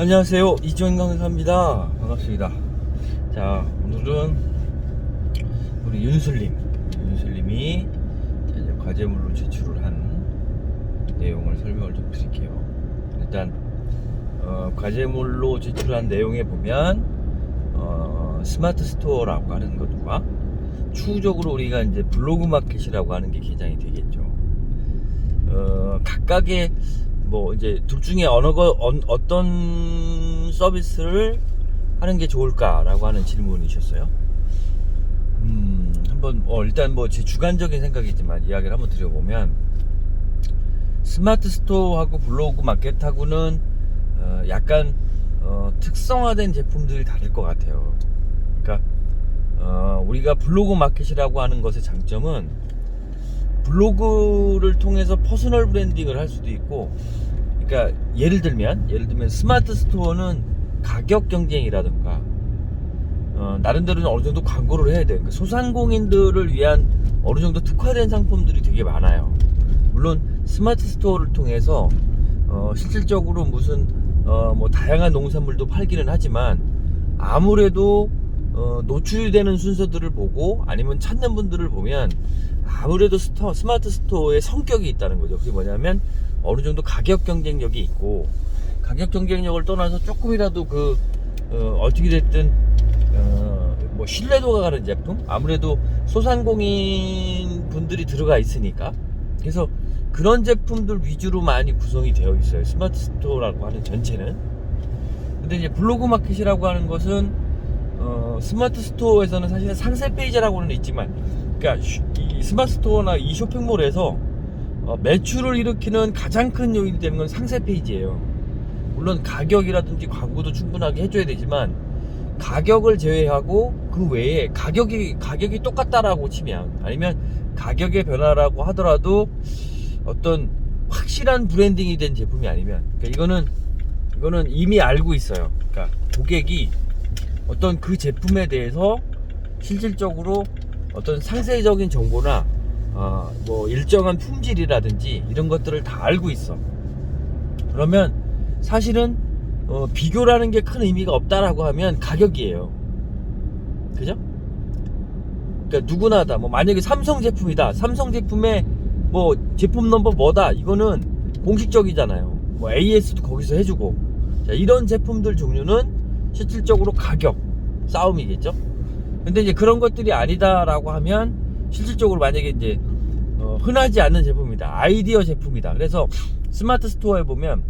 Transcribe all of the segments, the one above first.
안녕하세요, 이주원 강사입니다. 반갑습니다. 자, 오늘은 우리 윤슬님이 이제 과제물로 제출을 한 내용을 설명을 좀 드릴게요. 일단 과제물로 제출한 내용에 보면 스마트 스토어라고 하는 것과 추후적으로 우리가 이제 블로그 마켓이라고 하는 게 개장이 되겠죠. 각각의 뭐 이제 둘 중에 어떤 서비스를 하는 게 좋을까라고 하는 질문이셨어요. 한번 일단 뭐 제 주관적인 생각이지만 이야기를 한번 드려보면, 스마트 스토어하고 블로그 마켓하고는 약간 특성화된 제품들이 다를 것 같아요. 그러니까 우리가 블로그 마켓이라고 하는 것의 장점은 블로그를 통해서 퍼스널 브랜딩을 할 수도 있고, 그러니까 예를 들면 스마트 스토어는 가격 경쟁이라든가 나름대로 어느 정도 광고를 해야 돼요. 그러니까 소상공인들을 위한 어느 정도 특화된 상품들이 되게 많아요. 물론 스마트 스토어를 통해서 실질적으로 무슨 뭐 다양한 농산물도 팔기는 하지만, 아무래도 노출이 되는 순서들을 보고 아니면 찾는 분들을 보면 아무래도 스마트 스토어의 성격이 있다는 거죠. 그게 뭐냐면 어느 정도 가격 경쟁력이 있고, 가격 경쟁력을 떠나서 조금이라도 어떻게 됐든 뭐 신뢰도가 가는 제품, 아무래도 소상공인 분들이 들어가 있으니까, 그래서 그런 제품들 위주로 많이 구성이 되어 있어요, 스마트 스토어라고 하는 전체는. 근데 이제 블로그 마켓이라고 하는 것은 스마트 스토어에서는 사실은 상세 페이지라고는 있지만, 그러니까 이 스마트 스토어나 이 쇼핑몰에서 매출을 일으키는 가장 큰 요인이 되는 건 상세 페이지예요. 물론 가격이라든지 광고도 충분하게 해줘야 되지만, 가격을 제외하고 그 외에 가격이 똑같다라고 치면, 아니면 가격의 변화라고 하더라도 어떤 확실한 브랜딩이 된 제품이 아니면, 그러니까 이거는 이미 알고 있어요. 그러니까 고객이 어떤 그 제품에 대해서 실질적으로 어떤 상세적인 정보나 뭐 일정한 품질이라든지 이런 것들을 다 알고 있어. 그러면 사실은 비교라는 게 큰 의미가 없다라고 하면 가격이에요. 그죠? 그러니까 누구나 다, 뭐 만약에 삼성 제품이다, 삼성 제품의 뭐 제품 넘버 뭐다, 이거는 공식적이잖아요. 뭐 AS도 거기서 해주고. 자, 이런 제품들 종류는 실질적으로 가격 싸움이겠죠. 근데 이제 그런 것들이 아니다라고 하면, 실질적으로 만약에 이제 흔하지 않는 제품이다, 아이디어 제품이다. 그래서 스마트 스토어에 보면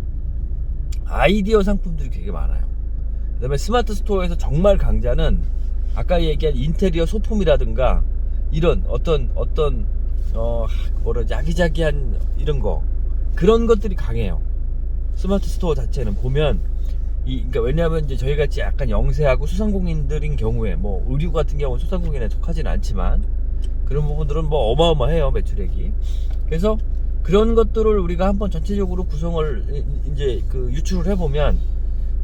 아이디어 상품들이 되게 많아요. 그 다음에 스마트 스토어에서 정말 강자는 아까 얘기한 인테리어 소품이라든가 이런 어떤 야기자기한 이런 거, 그런 것들이 강해요. 스마트 스토어 자체는 보면 그러니까 왜냐하면 이제 저희 같이 약간 영세하고 소상공인들인 경우에, 뭐 의류 같은 경우는 소상공인에 속하지는 않지만 그런 부분들은 뭐 어마어마해요, 매출액이. 그래서 그런 것들을 우리가 한번 전체적으로 구성을 이제 유출을 해보면,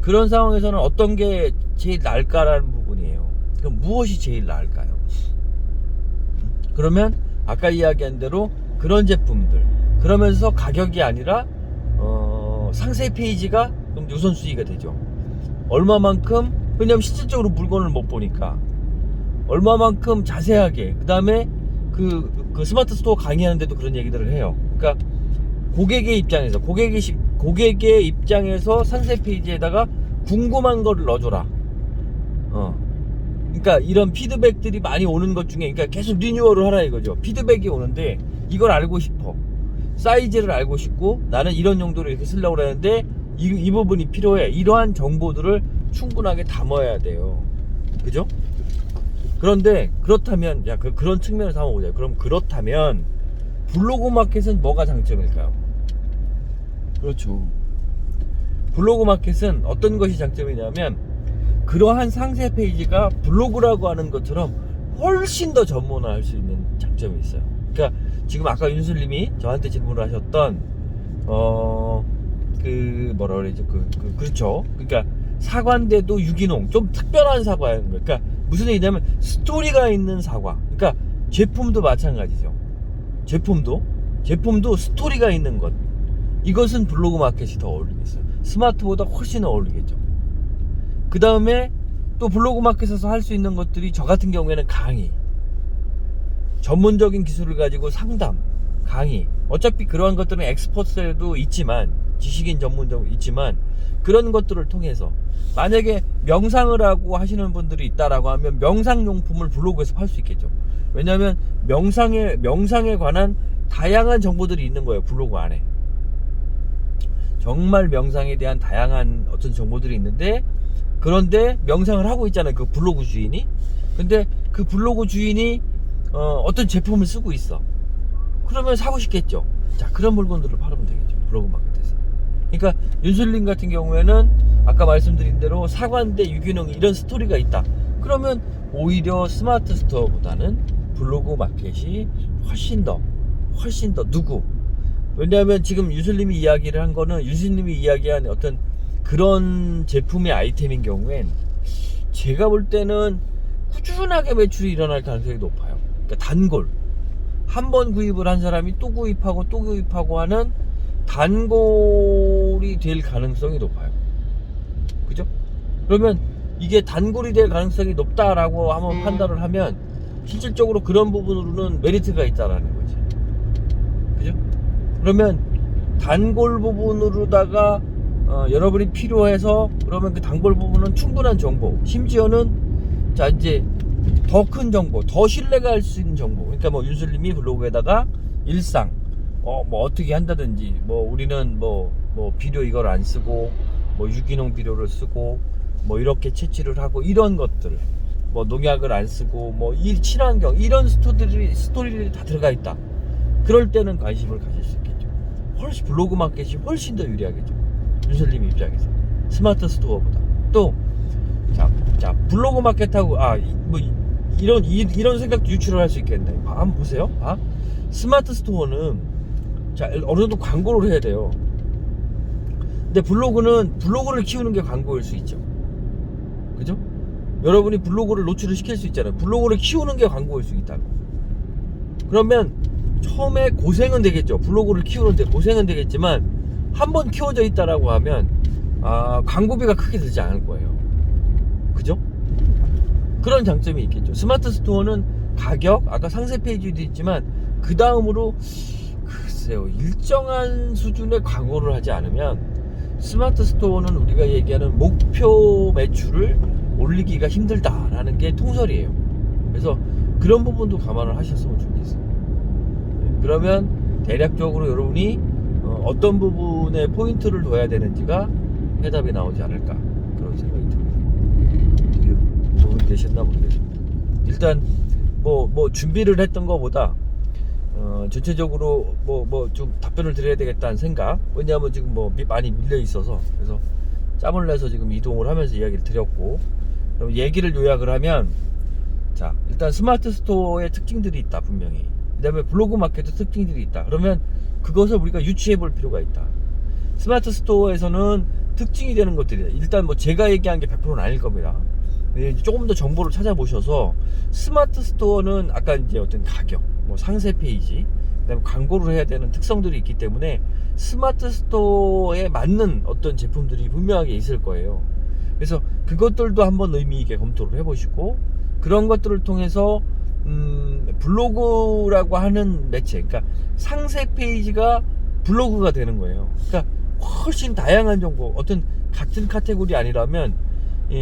그런 상황에서는 어떤 게 제일 나을까라는 부분이에요. 그럼 무엇이 제일 나을까요? 그러면 아까 이야기한 대로 그런 제품들, 그러면서 가격이 아니라 상세 페이지가 그럼 우선순위가 되죠. 얼마만큼, 왜냐면 실질적으로 물건을 못 보니까 얼마만큼 자세하게, 그 다음에 그 스마트 스토어 강의하는데도 그런 얘기들을 해요. 그러니까 고객의 입장에서 상세 페이지에다가 궁금한 거를 넣어줘라. 그러니까 이런 피드백들이 많이 오는 것 중에, 그러니까 계속 리뉴얼을 하라 이거죠. 피드백이 오는데 이걸 알고 싶어, 사이즈를 알고 싶고, 나는 이런 용도로 이렇게 쓰려고 하는데 이 부분이 필요해. 이러한 정보들을 충분하게 담아야 돼요. 그죠? 그런데 그렇다면, 그런 측면에서 한번 보자. 그럼 그렇다면 블로그 마켓은 뭐가 장점일까요? 그렇죠. 블로그 마켓은 어떤 것이 장점이냐면, 그러한 상세 페이지가 블로그라고 하는 것처럼 훨씬 더 전문화할 수 있는 장점이 있어요. 그러니까 지금 아까 윤슬님이 저한테 질문을 하셨던 뭐라 그러죠? 그렇죠. 그러니까 사과인데도 유기농, 좀 특별한 사과예요. 그러니까 무슨 얘기냐면 스토리가 있는 사과. 그러니까 제품도 마찬가지죠. 제품도 스토리가 있는 것, 이것은 블로그 마켓이 더 어울리겠어요. 스마트보다 훨씬 어울리겠죠. 그 다음에 또 블로그 마켓에서 할 수 있는 것들이 저 같은 경우에는 강의, 전문적인 기술을 가지고 상담, 강의. 어차피 그러한 것들은 엑스퍼트에도 있지만, 지식인 전문점 있지만, 그런 것들을 통해서 만약에 명상을 하고 하시는 분들이 있다라고 하면 명상용품을 블로그에서 팔 수 있겠죠. 왜냐하면 명상에 관한 다양한 정보들이 있는 거예요, 블로그 안에. 정말 명상에 대한 다양한 어떤 정보들이 있는데, 그런데 명상을 하고 있잖아요, 그 블로그 주인이. 근데 그 블로그 주인이 어떤 제품을 쓰고 있어. 그러면 사고 싶겠죠. 자, 그런 물건들을 팔으면 되겠죠, 블로그 마켓에서. 그러니까 윤슬님 같은 경우에는 아까 말씀드린 대로 사관대 유기농 이런 스토리가 있다. 그러면 오히려 스마트 스토어보다는 블로그 마켓이 훨씬 더 누구? 왜냐하면 지금 유슬님이 이야기를 한 거는, 유슬님이 이야기한 어떤 그런 제품의 아이템인 경우엔 제가 볼 때는 꾸준하게 매출이 일어날 가능성이 높아요. 그러니까 단골, 한 번 구입을 한 사람이 또 구입하고 하는 단골이 될 가능성이 높아요. 그죠? 그러면 이게 단골이 될 가능성이 높다라고 한번 판단을 하면 실질적으로 그런 부분으로는 메리트가 있다라는 거지. 그죠? 그러면 단골 부분으로다가 여러분이 필요해서, 그러면 그 단골 부분은 충분한 정보, 심지어는 자 이제 더 큰 정보, 더 신뢰가 할 수 있는 정보. 그러니까 뭐 윤슬님이 블로그에다가 일상 뭐 어떻게 한다든지, 뭐 우리는 뭐 비료 이걸 안 쓰고 뭐 유기농 비료를 쓰고 뭐 이렇게 채취를 하고 이런 것들, 뭐 농약을 안 쓰고 뭐 이 친환경 이런 스토리들이 다 들어가 있다. 그럴 때는 관심을 가질 수 있겠죠. 훨씬 블로그 마켓이 훨씬 더 유리하겠죠, 윤슬님 입장에서. 스마트 스토어보다. 또 자 블로그 마켓하고 뭐 이런 생각도 유출을 할 수 있겠네. 한번 보세요. 스마트 스토어는 자 어느 정도 광고를 해야 돼요. 근데 블로그는 블로그를 키우는 게 광고일 수 있죠. 그죠? 여러분이 블로그를 노출을 시킬 수 있잖아요. 블로그를 키우는 게 광고일 수 있다고. 그러면 처음에 고생은 되겠죠. 블로그를 키우는데 고생은 되겠지만 한번 키워져 있다라고 하면 광고비가 크게 들지 않을 거예요. 그죠? 그런 장점이 있겠죠. 스마트 스토어는 가격, 아까 상세 페이지도 있지만 그 다음으로 글쎄요, 일정한 수준의 광고를 하지 않으면 스마트 스토어는 우리가 얘기하는 목표 매출을 올리기가 힘들다라는 게 통설이에요. 그래서 그런 부분도 감안을 하셨으면 좋겠어요. 그러면 대략적으로 여러분이 어떤 부분에 포인트를 둬야 되는지가 해답이 나오지 않을까, 그런 생각이 듭니다. 도움이 되셨나 모르겠습니다. 일단 뭐 준비를 했던 것보다 전체적으로 뭐 좀 답변을 드려야 되겠다는 생각. 왜냐하면 지금 뭐 많이 밀려 있어서, 그래서 짬을 내서 지금 이동을 하면서 이야기를 드렸고, 그럼 얘기를 요약을 하면, 자 일단 스마트 스토어의 특징들이 있다, 분명히. 그 다음에 블로그 마켓의 특징들이 있다. 그러면 그것을 우리가 유추해 볼 필요가 있다. 스마트 스토어에서는 특징이 되는 것들이, 일단 뭐 제가 얘기한 게 100%는 아닐 겁니다. 조금 더 정보를 찾아보셔서, 스마트 스토어는 아까 이제 어떤 가격, 뭐 상세 페이지, 그다음에 광고를 해야 되는 특성들이 있기 때문에 스마트 스토어에 맞는 어떤 제품들이 분명하게 있을 거예요. 그래서 그것들도 한번 의미 있게 검토를 해보시고, 그런 것들을 통해서 블로그라고 하는 매체, 그러니까 상세 페이지가 블로그가 되는 거예요. 그러니까 훨씬 다양한 정보, 어떤 같은 카테고리 아니라면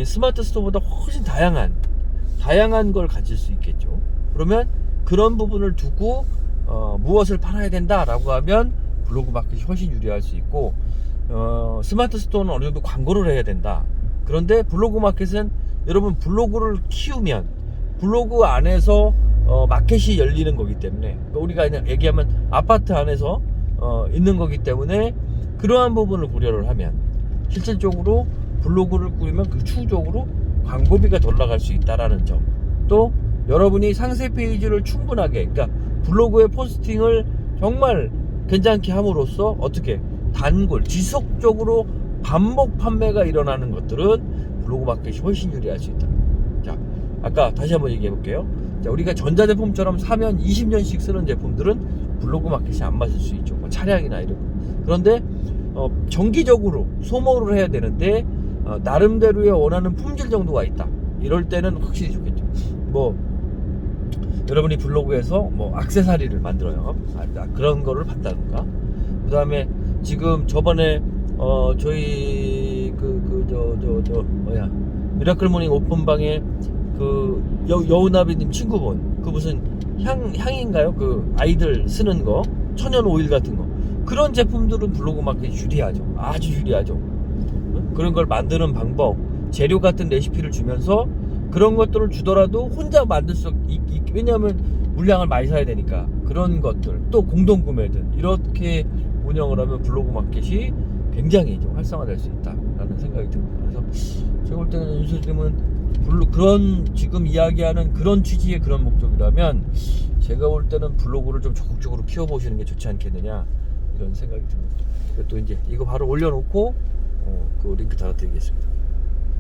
스마트 스토어보다 훨씬 다양한 걸 가질 수 있겠죠. 그러면 그런 부분을 두고 무엇을 팔아야 된다라고 하면 블로그 마켓이 훨씬 유리할 수 있고, 스마트 스토어는 어느 정도 광고를 해야 된다. 그런데 블로그 마켓은 여러분 블로그를 키우면 블로그 안에서 마켓이 열리는 거기 때문에, 우리가 그냥 얘기하면 아파트 안에서 있는 거기 때문에, 그러한 부분을 고려를 하면 실질적으로 블로그를 꾸리면 그 추후적으로 광고비가 덜 나갈 수 있다라는 점. 또 여러분이 상세 페이지를 충분하게, 그러니까 블로그의 포스팅을 정말 괜찮게 함으로써 어떻게 단골, 지속적으로 반복 판매가 일어나는 것들은 블로그 마켓이 훨씬 유리할 수 있다. 자, 아까 다시 한번 얘기해 볼게요. 자, 우리가 전자제품처럼 사면 20년씩 쓰는 제품들은 블로그 마켓이 안 맞을 수 있죠. 뭐 차량이나 이런 거. 그런데 정기적으로 소모를 해야 되는데 나름대로의 원하는 품질 정도가 있다. 이럴 때는 확실히 좋겠죠. 뭐 여러분이 블로그에서 뭐 액세서리를 만들어요. 그런 거를 봤다든가. 그 다음에 지금 저번에 저희 뭐야 미라클 모닝 오픈방에 그 여우나비님 친구분 그 무슨 향인가요? 그 아이들 쓰는 거 천연 오일 같은 거 그런 제품들은 블로그 마켓이 유리하죠. 아주 유리하죠. 그런 걸 만드는 방법, 재료 같은 레시피를 주면서 그런 것들을 주더라도 혼자 만들 수 왜냐하면 물량을 많이 사야 되니까 그런 것들 또 공동 구매든 이렇게 운영을 하면 블로그 마켓이 굉장히 좀 활성화될 수 있다라는 생각이 듭니다. 그래서 제가 볼 때는 윤수님은 그런 지금 이야기하는 그런 취지의 그런 목적이라면 제가 볼 때는 블로그를 좀 적극적으로 키워보시는 게 좋지 않겠느냐 이런 생각이 듭니다. 또 이제 이거 바로 올려놓고 그 링크 달아드리겠습니다.